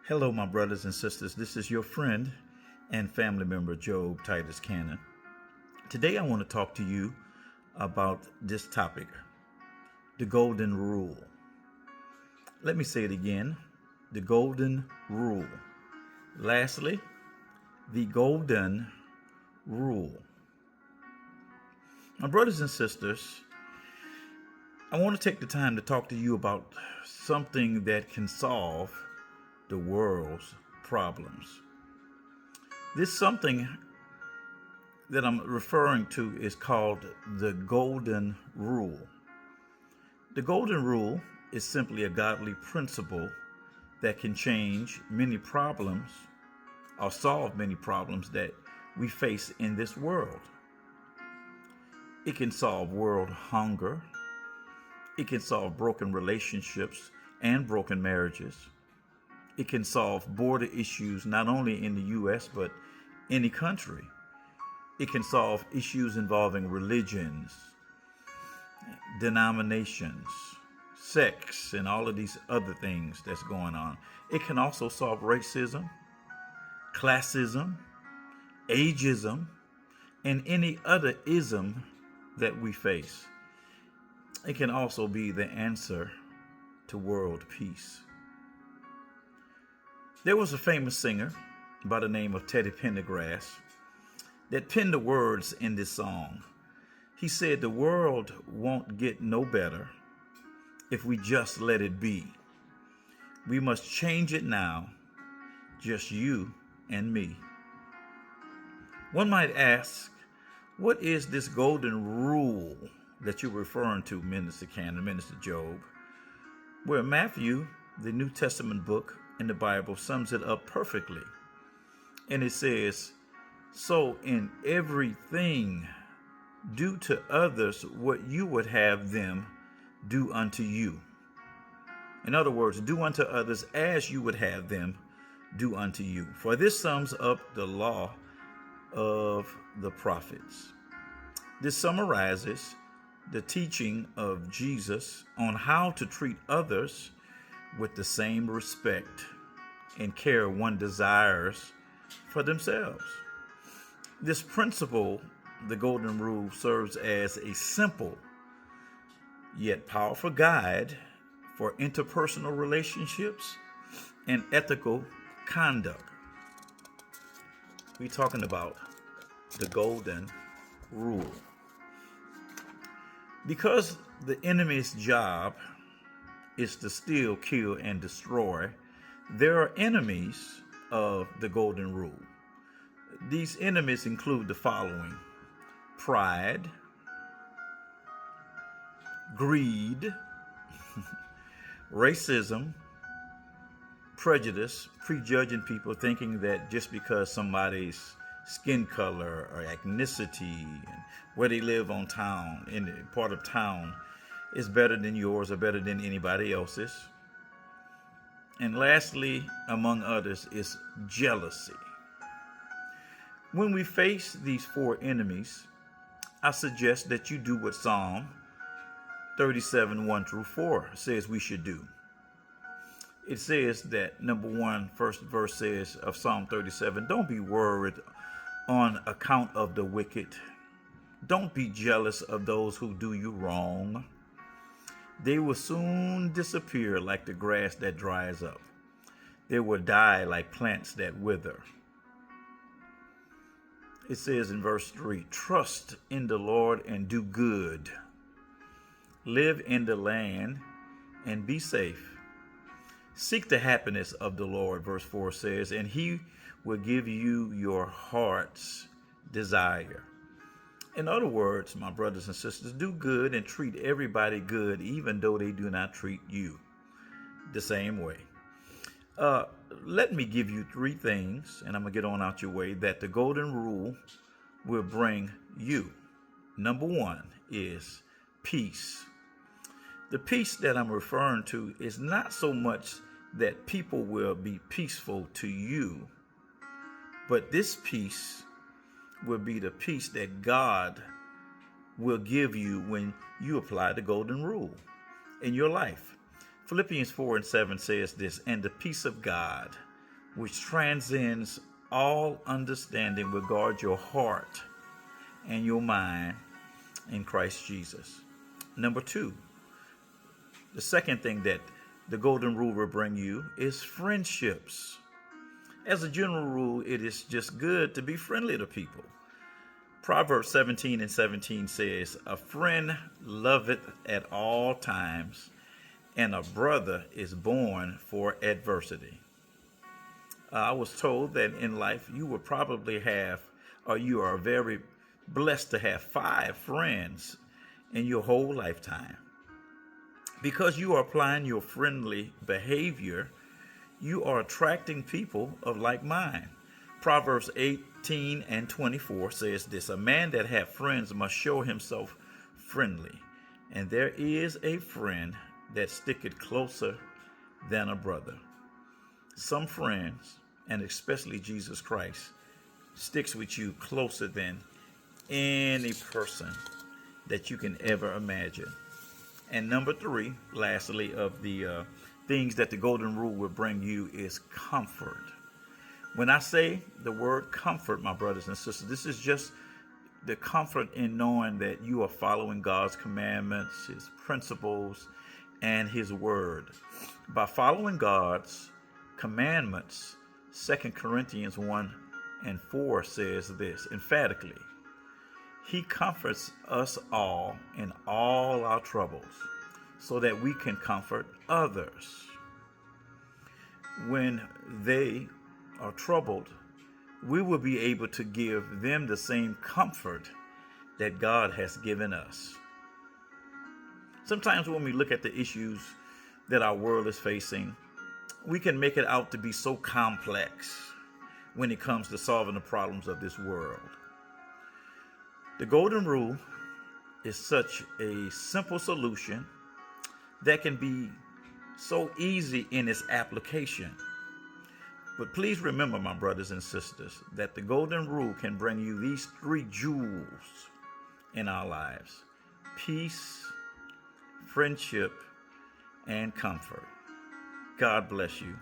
Hello, my brothers and sisters. This is your friend and family member, Job Titus Cannon. Today, I want to talk to you about this topic, the Golden Rule. Let me say it again, the Golden Rule. Lastly, the Golden Rule. My brothers and sisters, I want to take the time to talk to you about something that can solve the world's problems. This something that I'm referring to is called the Golden Rule. The Golden Rule is simply a godly principle that can change many problems or solve many problems that we face in this world. It can solve world hunger. It can solve broken relationships and broken marriages. It can solve border issues not only in the U.S., but any country. It can solve issues involving religions, denominations, sex, and all of these other things that's going on. It can also solve racism, classism, ageism, and any other ism that we face. It can also be the answer to world peace. There was a famous singer by the name of Teddy Pendergrass that penned the words in this song. He said, "The world won't get no better if we just let it be. We must change it now, just you and me." One might ask, what is this golden rule that you're referring to, Minister Cannon, Minister Job? Well, Matthew, the New Testament book in the Bible, sums it up perfectly. And it says, "So in everything, do to others what you would have them do unto you." In other words, do unto others as you would have them do unto you. For this sums up the law of the prophets. This summarizes the teaching of Jesus on how to treat others with the same respect and care one desires for themselves. This principle, the Golden Rule, serves as a simple yet powerful guide for interpersonal relationships and ethical conduct. We're talking about the Golden Rule. Because the enemy's job is to steal, kill, and destroy, there are enemies of the Golden Rule. These enemies include the following: pride, greed, racism, prejudice, prejudging people, thinking that just because somebody's skin color or ethnicity and where they live on town, in the part of town, is better than yours or better than anybody else's. And lastly, among others, is jealousy. When we face these four enemies, I suggest that you do what Psalm 37, 1 through 4 says we should do. It says that, number one, first verse says of Psalm 37, "Don't be worried on account of the wicked. Don't be jealous of those who do you wrong. They will soon disappear like the grass that dries up. They will die like plants that wither." It says in verse 3, "Trust in the Lord and do good. Live in the land and be safe. Seek the happiness of the Lord," verse 4 says, "and he will give you your heart's desire." In other words, my brothers and sisters, do good and treat everybody good, even though they do not treat you the same way. Let me give you three things, and I'm going to get on out your way, that the Golden Rule will bring you. Number one is peace. The peace that I'm referring to is not so much that people will be peaceful to you, but this peace will be the peace that God will give you when you apply the Golden Rule in your life. Philippians 4 and 7 says this, "And the peace of God, which transcends all understanding, will guard your heart and your mind in Christ Jesus. Number two, the second thing that the golden rule will bring you is friendships. As a general rule, it is just good to be friendly to people. Proverbs 17:17 says, "A friend loveth at all times, and a brother is born for adversity." I was told that in life you will probably have, or you are very blessed to have 5 friends in your whole lifetime. Because you are applying your friendly behavior, you are attracting people of like mind. Proverbs 18:24 says this, "A man that hath friends must show himself friendly, and there is a friend that sticketh closer than a brother." Some friends, and especially Jesus Christ, sticks with you closer than any person that you can ever imagine. And number 3, lastly, of the things that the golden rule will bring you is comfort. When I say the word comfort, my brothers and sisters, this is just the comfort in knowing that you are following God's commandments, his principles, and his word. By following God's commandments, 2 Corinthians 1:4 says this emphatically, "He comforts us all in all our troubles, so that we can comfort others when they are troubled. We will be able to give them the same comfort that God has given us." Sometimes when we look at the issues that our world is facing, we can make it out to be so complex when it comes to solving the problems of this world. The golden rule is such a simple solution that can be so easy in its application. But please remember, my brothers and sisters, that the golden rule can bring you these 3 jewels in our lives: peace, friendship, and comfort. God bless you.